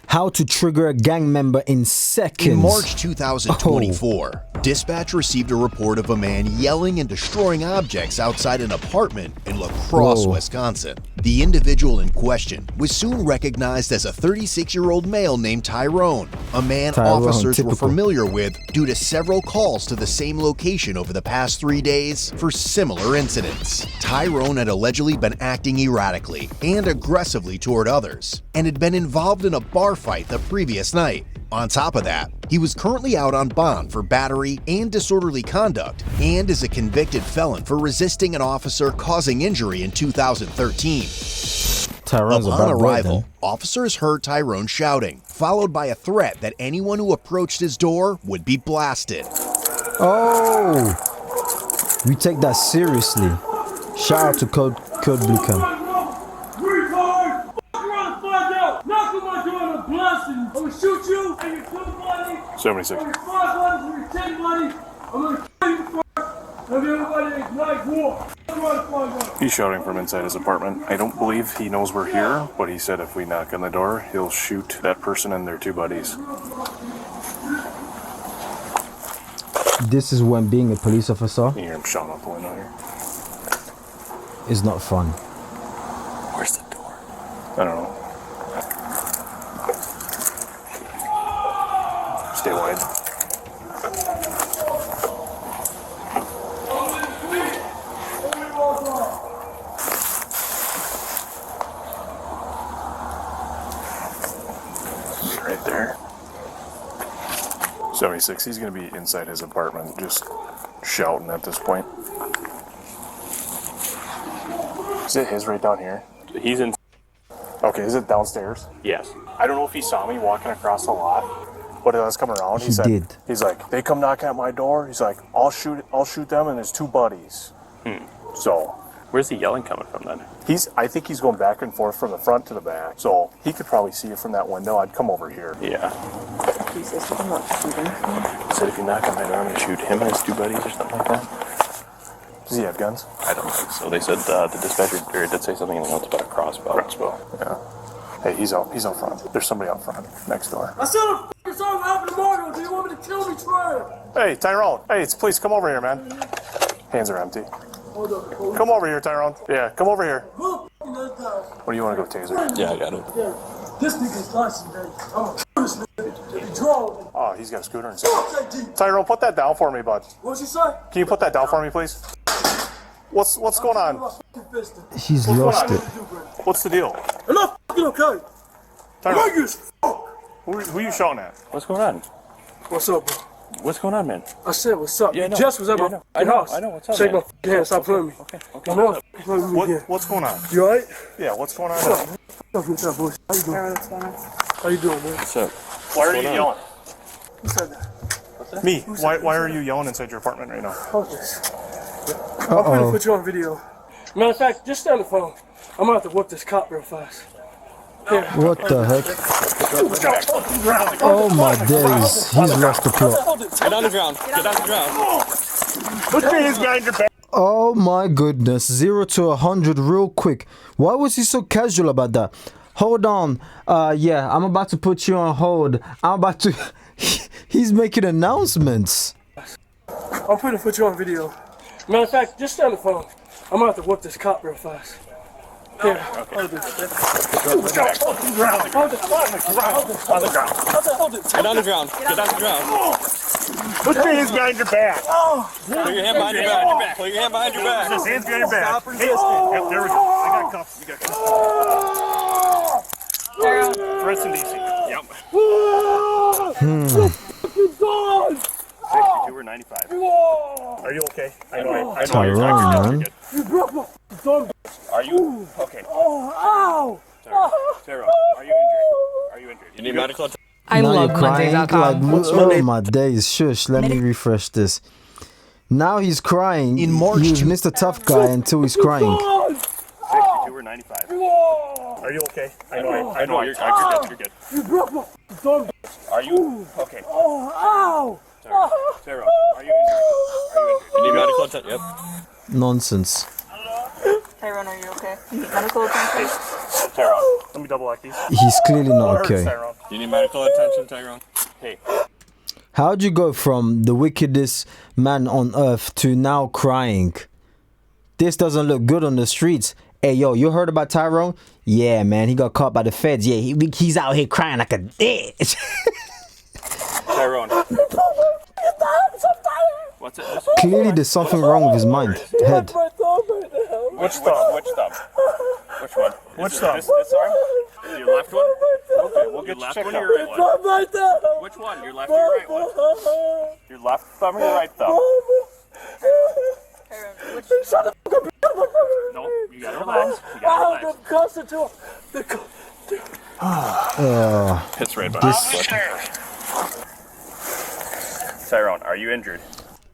How to trigger a gang member in seconds. In March 2024, dispatch received a report of a man yelling and destroying objects outside an apartment in La Crosse, Wisconsin. The individual in question was soon recognized as a 36-year-old male named Tyrone, a man officers were familiar with due to several calls to the same location over the past 3 days for similar incidents. Tyrone had allegedly been acting erratically and aggressively toward others, and had been involved in a bar fight the previous night. On top of that, he was currently out on bond for battery and disorderly conduct, and is a convicted felon for resisting an officer causing injury in 2013. Upon arrival, officers heard Tyrone shouting, followed by a threat that anyone who approached his door would be blasted. Oh, we take that seriously. Shout out to Code Blue Cam. 76. He's shouting from inside his apartment. I don't believe he knows we're here, but he said if we knock on the door, he'll shoot that person and their two buddies. This is when being a police officer, You hear him shouting out the window here. is not fun. Where's the door? I don't know. Stay wide. Right there. 76, he's going to be inside his apartment just shouting at this point. Is it his right down here? He's in. Okay, is it downstairs? Yes. I don't know if he saw me walking across the lot, but as I was coming around, He did. He's like, they come knocking at my door. He's like, I'll shoot them and his two buddies. So Where's the yelling coming from then? I think he's going back and forth from the front to the back. So he could probably see it from that window. I'd come over here. Yeah. He says he's not shooting. He said if you knock on my door, I'm gonna shoot him and his two buddies or something like that. Does he have guns? I don't think so. They said the dispatcher did say something else about a crossbow. Yeah. Hey, he's out front. There's somebody out front next door. I said a f***ing song happened tomorrow. Do you want me to kill me, Troy? Hey, Tyrone. Hey, please come over here, man. Hands are empty. Hold up. Come over here, Tyrone. Yeah, come over here. Who the f***ing does that? What do you want to go taser? Yeah, I got it. Yeah. This nigga's license, baby. I'm gonna kill this nigga. He drove. Oh, he's got a scooter inside. Fuck that G. Tyrone, put that down for me, bud. What'd she say? Can you put that down for me, please? What's going on? He's lost it. What's the deal? I'm not f***ing okay. Tyrone, Like as fuck. who are you shouting at? What's going on? What's up, bro? What's going on, man? I said, what's up? Yeah, You no. just was at Yeah, my no. f***ing house. I know. What's up, Shake man? my f***ing hand. Stop playing with me. Okay. I'm not f***ing playing with me again. What's going on? You alright? Yeah, what's going on? What's up, boys? How you doing? How you doing, man? What's up? Why are you yelling? Who said that? Me. Why are you yelling inside your apartment right now? Hold this. I'm gonna put you on video. Matter of fact, just stay on the phone. I'm gonna have to whoop this cop real fast. Here. What the heck? Oh my days, he's lost the plot. Get on the ground. Get on the ground. Put your hands behind your back. Oh my goodness, 0 to 100 real quick. Why was he so casual about that? Hold on. Yeah, I'm about to put you on hold. I'm about to... He's making announcements. I'm gonna put you on video. Matter of fact, just stay on the phone. I'm gonna have to whoop this cop real fast. Here. Hold this. Get on the ground. Get on the ground. Put your hands behind your back. Put your hand behind your back. Put your hand behind your back. Hands behind your back. Stop resisting. Yep, there we go. I got cuffs. You got cuffs. Rest in DC. Yep. 62 or 95. Are you okay? I know. Tyrone, man. You broke my thumb. Are you okay? Oh, ow. Sarah, are you injured? Are you injured? You need medical attention? I Now love you're crying, Mondays.com. like, oh my days, shush, let me refresh this. Now he's crying. In March, He's Mr. Tough Guy until he's crying. 62 or 95. Are you okay? I know. You're good. You broke my thumb. Are you okay? Oh, ow. Sarah, are you injured? You need medical attention? Yep. Nonsense. Tyrone, are you okay? You need medical attention? Sarah, let me double like these. He's clearly not Hurts, okay. Tyrone. You need medical attention, Tyrone? Hey. How'd you go from the wickedest man on earth to now crying? This doesn't look good on the streets. Hey, yo, you heard about Tyrone? Yeah, man, he got caught by the feds. Yeah, he's out here crying like a bitch. Tyrone. What's it? Clearly, there's something wrong with his mind. Head. Which thumb? Which thumb? Which one? Which thumb? This arm? Your left one? Okay, we'll get you your left checked one out. or your right one? Which one? Your left or your right one? Your left thumb or your right thumb? No, you gotta relax. You gotta relax. It's right behind. Tyrone, are you injured?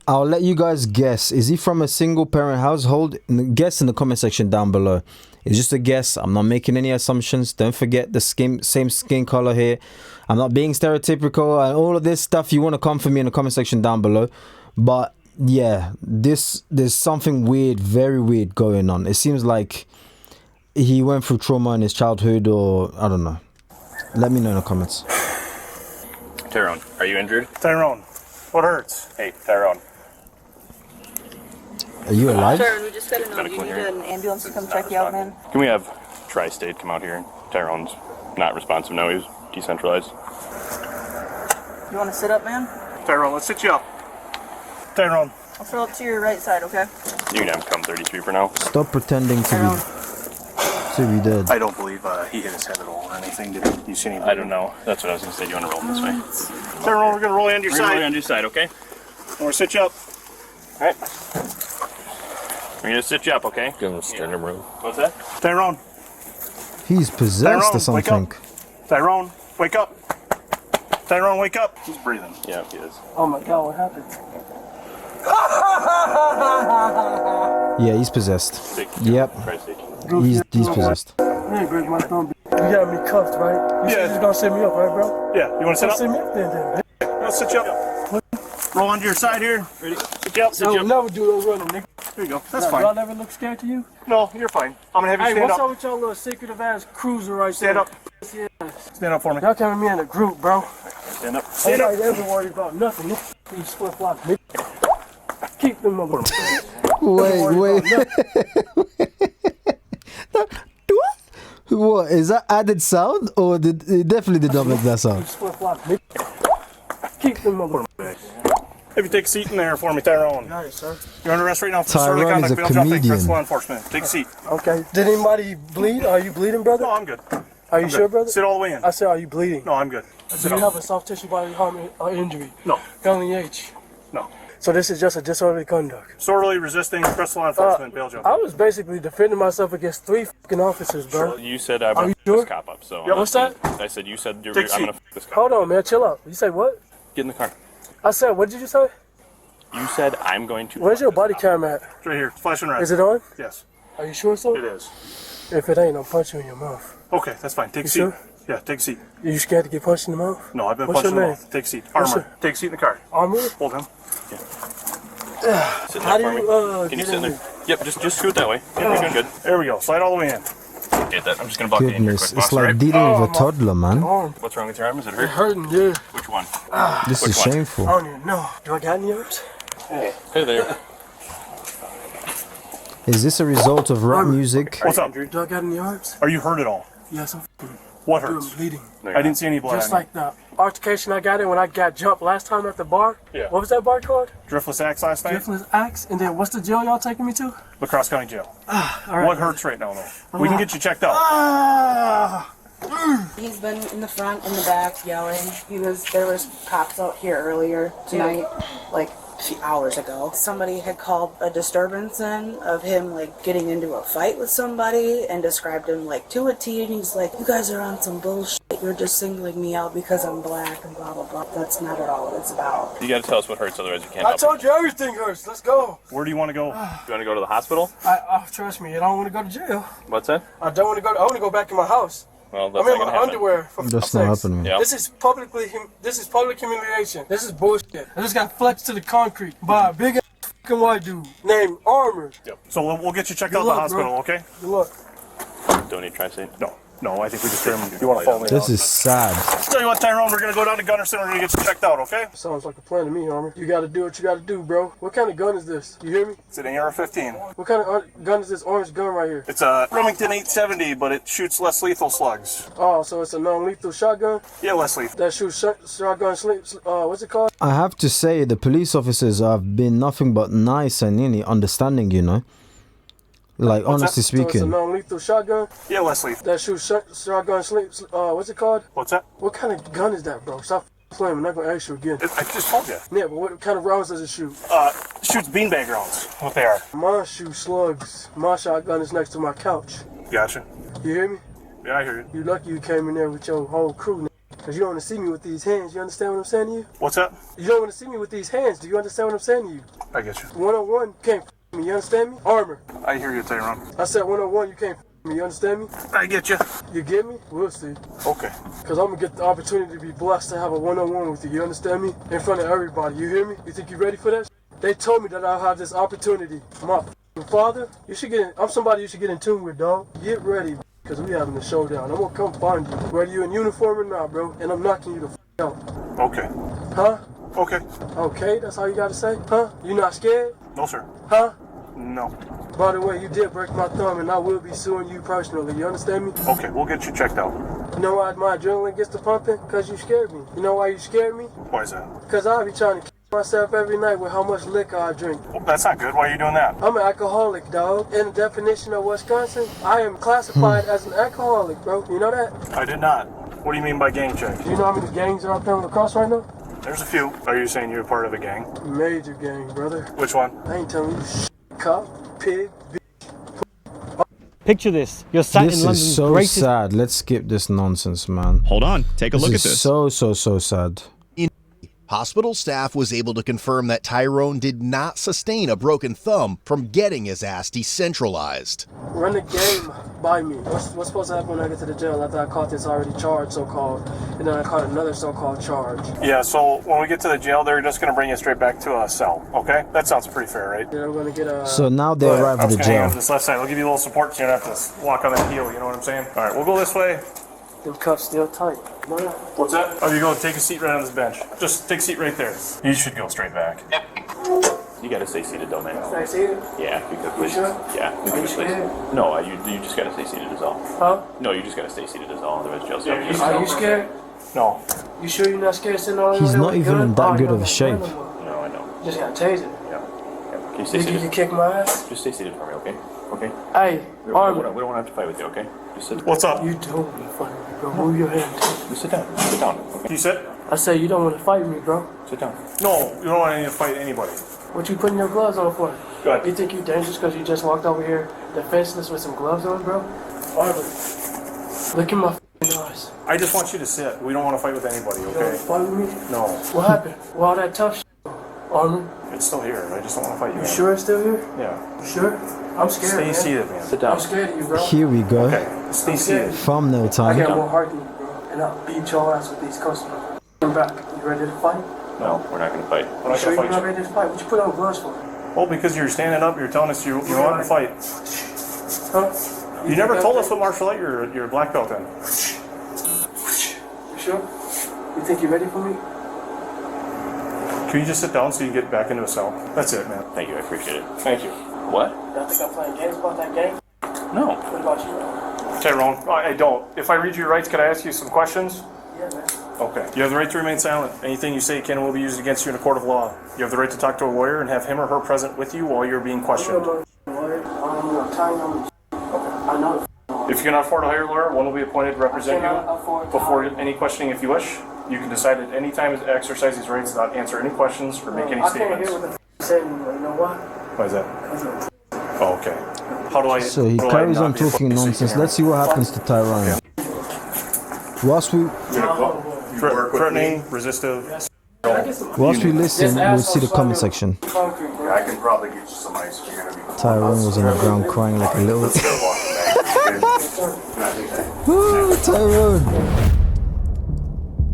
I'll let you guys guess. Is he from a single parent household? Guess in the comment section down below. It's just a guess. I'm not making any assumptions. Don't forget the same skin color here. I'm not being stereotypical and all of this stuff. You want to come for me in the comment section down below. But yeah, there's something weird, very weird going on. It seems like he went through trauma in his childhood, or I don't know. Let me know in the comments. Tyrone, are you injured? Tyrone, what hurts? Hey, Tyrone. Are you alive? Sir, we just got a note. You need an ambulance to come check you out, man. Can we have Tri-State come out here? Tyrone's not responsive. No, he's decentralized. You want to sit up, man? Tyrone, let's sit you up. Tyrone. I'll throw up to your right side, okay? You can have him come 33 for now. Stop pretending to be dead. I don't believe he hit his head at all or anything. Did he? You see any? I don't know. That's what I was going to say. Do you want to roll him this way? Tyrone, we're gonna roll you on your We're going to roll you side. on your side, okay? We're gonna sit you up. All right. We're going to sit you up, okay? Give him a sternum room. What's that? Tyrone. He's possessed or Tyrone, wake something. up. Tyrone, wake up. Tyrone, wake up. He's breathing. Yeah, he is. Oh my God, what happened? Yeah, he's possessed. Yep, Tri-State. he's possessed. You ain't break my thumb. You got me cuffed, right? You Yeah. just gonna set me up, right, bro? Yeah, you want to sit up? Set me up then. I'll sit you up. Roll onto your side here. Ready? Sit you up. I Sit you will up. never do those running, nigga. There you go. That's Do I fine. never look scared to you? No, you're fine. I'm gonna have you Hey, stand what's up up. with y'all little secretive ass cruiser right Stand there? up. Stand up for me. Y'all coming me in a group, bro. Stand up. Ain't Stand up. like ever worried about nothing. These flip flops, nigga. Keep them motherfuckers. Wait. What is that added sound, or did it definitely did not make that sound? These flip flops, nigga. Keep them motherfuckers. If you take a seat in there for me, Tyrone. All right, sir. You're under arrest right now for Tyrone disorderly is a conduct, bail jumping, comedian. against law enforcement. Take a seat. Okay. Did anybody bleed? Are you bleeding, brother? No, I'm good. Are you sure, brother? Sit all the way in. I said, are you bleeding? No, I'm good. Do Sit you up. have a soft tissue body harm or injury? No, Felony H. no. So this is just a disorderly conduct. Disorderly, resisting, arrest law enforcement, bail jumping. I was basically defending myself against 3 fucking officers, bro. You said I'm Are going you to sure? this cop up, so... Yep. What's that? I said you said I'm Take a going to seat. f this cop. Hold on, man. Chill out. You say what? Get in the car. I said, what did you say? You said I'm going to... Where's your f body this cop. cam at? It's right here. Flashing red. Is it on? Yes, Are you sure, sir? it is. If it ain't, I'll punch you in your mouth. Okay, that's fine. Take a You seat. sure? Yeah, take a seat. Are you scared to get punched in the mouth? No, I've been What's punched in your the name? mouth. Take a seat. What's Armor. your- Take a seat in the car. Armor? Hold him. Sit in How there do for you, me. Can you get sit in in there? Yep, just scoot that way. Yep, you're good. There we go. Slide all the way in. Get that. I'm just going to buck you in here Goodness, quick, it's boss, like alright? dealing with Oh, a toddler, man. arm? What's wrong with your arm? Is it It hurt? hurting, yeah. Which one? This is Which one? shameful. I don't even know. Do I got any herbs? Hey there. Is this a result of rap music? What's up? Do I got any herbs? Are you hurt at all? Yes, I'm What doing hurts? bleeding. No, I didn't see any blood. Just on like the altercation I got in when I got jumped last time at the bar. Yeah. What was that bar called? you. Driftless axe last night. Driftless Axe. And then what's the jail y'all taking me to? La Crosse County Jail. All right. What hurts right now, though? We can get you checked out. Ah! He's been in the front, in the back, yelling. There was cops out here earlier tonight, like a few hours ago. Somebody had called a disturbance in of him like getting into a fight with somebody and described him like to a T, and he's like, you guys are on some bullshit. You're just singling me out because I'm black and blah, blah, blah. That's not at all what it's about. You got to tell us what hurts, otherwise you can't I help told you everything hurts. Let's go. Where do you want to go? You want to go to the hospital? Trust me, I don't want to go to jail. What's that? I don't want to go. I want to go back in my house. Well, that's I'm in not my gonna happen. underwear for That's fuck's not sakes. happening. Yeah. This is public humiliation. This is bullshit. I just got flexed to the concrete by a big ass fucking white dude named Armor. So we'll get you checked Good out at luck, the hospital, bro. okay? Good luck. Don't need Tri-State. No. No, I think we just hear him. You want to follow me? This is sad. Tell you what, Tyrone, we're gonna go down to Gunnerston. We're gonna get you checked out, okay? Sounds like a plan to me, Armor. You gotta do what you gotta do, bro. What kind of gun is this? You hear me? It's an AR-15. What kind of gun is this orange gun right here? It's a Remington 870, but it shoots less lethal slugs. Oh, so it's a non-lethal shotgun Yeah, less lethal. that shoots shotgun what's it called? I have to say, the police officers have been nothing but nice and nearly understanding, you know. Like, honestly So it's a speaking. non-lethal shotgun Yeah, less lethal. that shoots shotgun what's it called? What's that? What kind of gun is that, bro? Stop playing. I'm not gonna ask you again. I just told you. Yeah, but what kind of rounds does it shoot? Shoots beanbag rounds. What they are. Mine shoots slugs. My shotgun is next to my couch. Gotcha. You hear me? Yeah, I hear you. You lucky you came in there with your whole crew, because you don't want to see me with these hands. You understand what I'm saying to you? What's that? You don't want to see me with these hands. Do you understand what I'm saying to you? I get you. One-on-one, you can't f me. You understand me? Armor. I hear you, Tyrone. I said one-on-one, you can't f me. You understand me? I get you. You get me? We'll see. Okay. Because I'm going to get the opportunity to be blessed to have a one-on-one with you. You understand me? In front of everybody. You hear me? You think you ready for that? They told me that I'll have this opportunity. My father, you should get in. I'm somebody you should get in tune with, dog. Get ready, because we having a showdown. I'm going to come find you. Whether you in uniform or not, bro. And I'm knocking you the f out. Okay. Huh? Okay. Okay, that's all you got to say? Huh? You not scared? No, sir. Huh? No. By the way, you did break my thumb, and I will be suing you personally. You understand me? Okay, we'll get you checked out. You know why my adrenaline gets to pumping? Because you scared me. You know why you scared me? Why is that? Because I be trying to kill myself every night with how much liquor I drink. Well, that's not good. Why are you doing that? I'm an alcoholic, dog. In the definition of Wisconsin, I am classified as an alcoholic, bro. You know that? I did not. What do you mean by gang check? Do you know how many gangs are out there on the cross right now? There's a few. Are you saying you're part of a gang? Major gang, brother. Which one? I ain't telling you shit. Cop, pig, Picture this. You're sat This in London's is so greatest... sad. Let's skip this nonsense, man. Hold on, take a This look at is this. so sad. Hospital staff was able to confirm that Tyrone did not sustain a broken thumb from getting his ass decentralized. run the game by me. What's supposed to happen when I get to the jail after I caught this already charged, so-called, and then I caught another so-called charge? Yeah, so when we get to the jail, they're just going to bring you straight back to a cell, okay? That sounds pretty fair, right? Then I'm going to get a... So now they arrive I at was the going to hang on jail. to this left side. I'll give you a little support so you don't have to walk on that heel, you know what I'm saying? All right, we'll go this way. Them cuffs still tight. What's that? Oh, you go take a seat right on this bench. Just take a seat right there. You should go straight back. You gotta stay seated though, man. Stay seated? Yeah, because You sure? yeah, Are you scared? No, you just gotta stay seated is all. Huh? No, you just gotta stay seated is all. Otherwise, jail cell. Are you scared? No. You sure you're not scared sitting on He's there not with a even gun? in that Oh, good you of a don't shape. got one. No, I know. You just gotta tase it. Yeah. Can you stay You seated? can kick my ass? Just stay seated for me, okay? Okay. Hey, We Army. don't want to have to fight with you, okay? Just sit. What's up? You don't want to fight me, bro. Move your hand. Just sit down. Sit down. Okay. You sit? I say you don't want to fight me, bro. Sit down. No, you don't want to fight anybody. What you putting your gloves on for? Go ahead. You think you dangerous because you just walked over here defenseless with some gloves on, bro? Army, look in my f***ing eyes. I just want you to sit. We don't want to fight with anybody, You don't want okay? to fight with me? No, What happened? Well, all that tough shit, Army. it's still here. I just don't want to fight you. You sure it's still here? Yeah. You sure? I'm scared, Stay man. seated, man. Sit down. I'm scared of you, bro. Here we go. Okay, stay seated. Thumbnail I time. got more heart than you, bro. And I'll beat your ass with these customers. Come back. You ready to fight? No, we're not gonna fight. We're not Sure going you're to not fight you. ready to fight? What you put on gloves for? Well, because you're standing up, you're telling us you want to fight. Huh? You never told us what martial art you're a black belt in. You sure? You think you're ready for me? Can you just sit down so you can get back into a cell? That's it, man. Thank you. I appreciate it. Thank you. What? Y'all think I'm playing games about that game? No. What about you? Tyrone, I don't. If I read your rights, could I ask you some questions? Yeah, man. Okay. You have the right to remain silent. Anything you say can and will be used against you in a court of law. You have the right to talk to a lawyer and have him or her present with you while you're being questioned. I'm telling you, I know. If you cannot afford to hire a lawyer, one will be appointed to represent you before any questioning if you wish. You can decide at any time to exercise these rights, not answer any questions or make any I can't hear statements. what the f*** saying anymore. You know why? Why is that? Oh, okay. How do I? So he how do I carries not on be able talking to see nonsense. camera? Let's see what happens to Tyrone. Whilst we Threatening, resistive. whilst we listen, we'll see the comment section. I can probably get you some ice. Tyrone was on the ground crying like a little. Woo, Tyrone!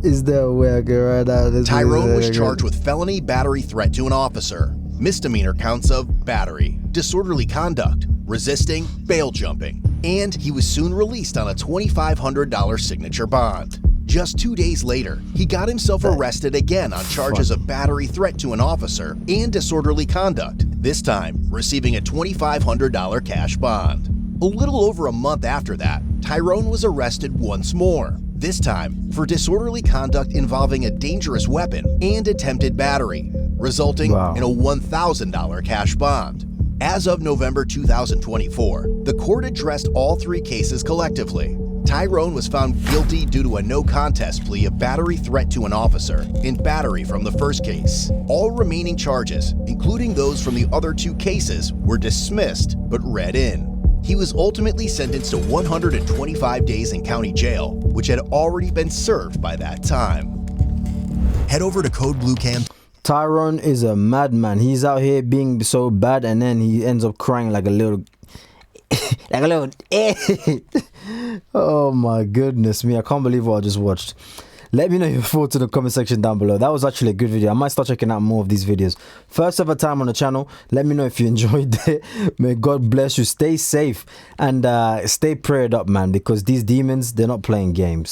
Is there a way I can ride out this? Tyrone was charged with felony battery threat to an officer, misdemeanor counts of battery, disorderly conduct, resisting, bail jumping. and he was soon released on a $2,500 signature bond. Just 2 days later, he got himself arrested again on charges of battery threat to an officer and disorderly conduct, this time receiving a $2,500 cash bond. A little over a month after that, Tyrone was arrested once more, this time for disorderly conduct involving a dangerous weapon and attempted battery, resulting in a $1,000 cash bond. As of November 2024, the court addressed all 3 cases collectively. Tyrone was found guilty due to a no contest plea of battery threat to an officer and battery from the first case. All remaining charges, including those from the other 2 cases, were dismissed but read in. He was ultimately sentenced to 125 days in county jail, which had already been served by that time. Head over to Code Blue Cam. Tyrone is a madman. He's out here being so bad, and then he ends up crying like a little like a little oh my goodness me, I can't believe what I just watched. Let me know your thoughts in the comment section down below. That was actually a good video. I might start checking out more of these videos. First ever time on the channel. Let me know if you enjoyed it. May God bless you. Stay safe and stay prayed up, man, because these demons, they're not playing games.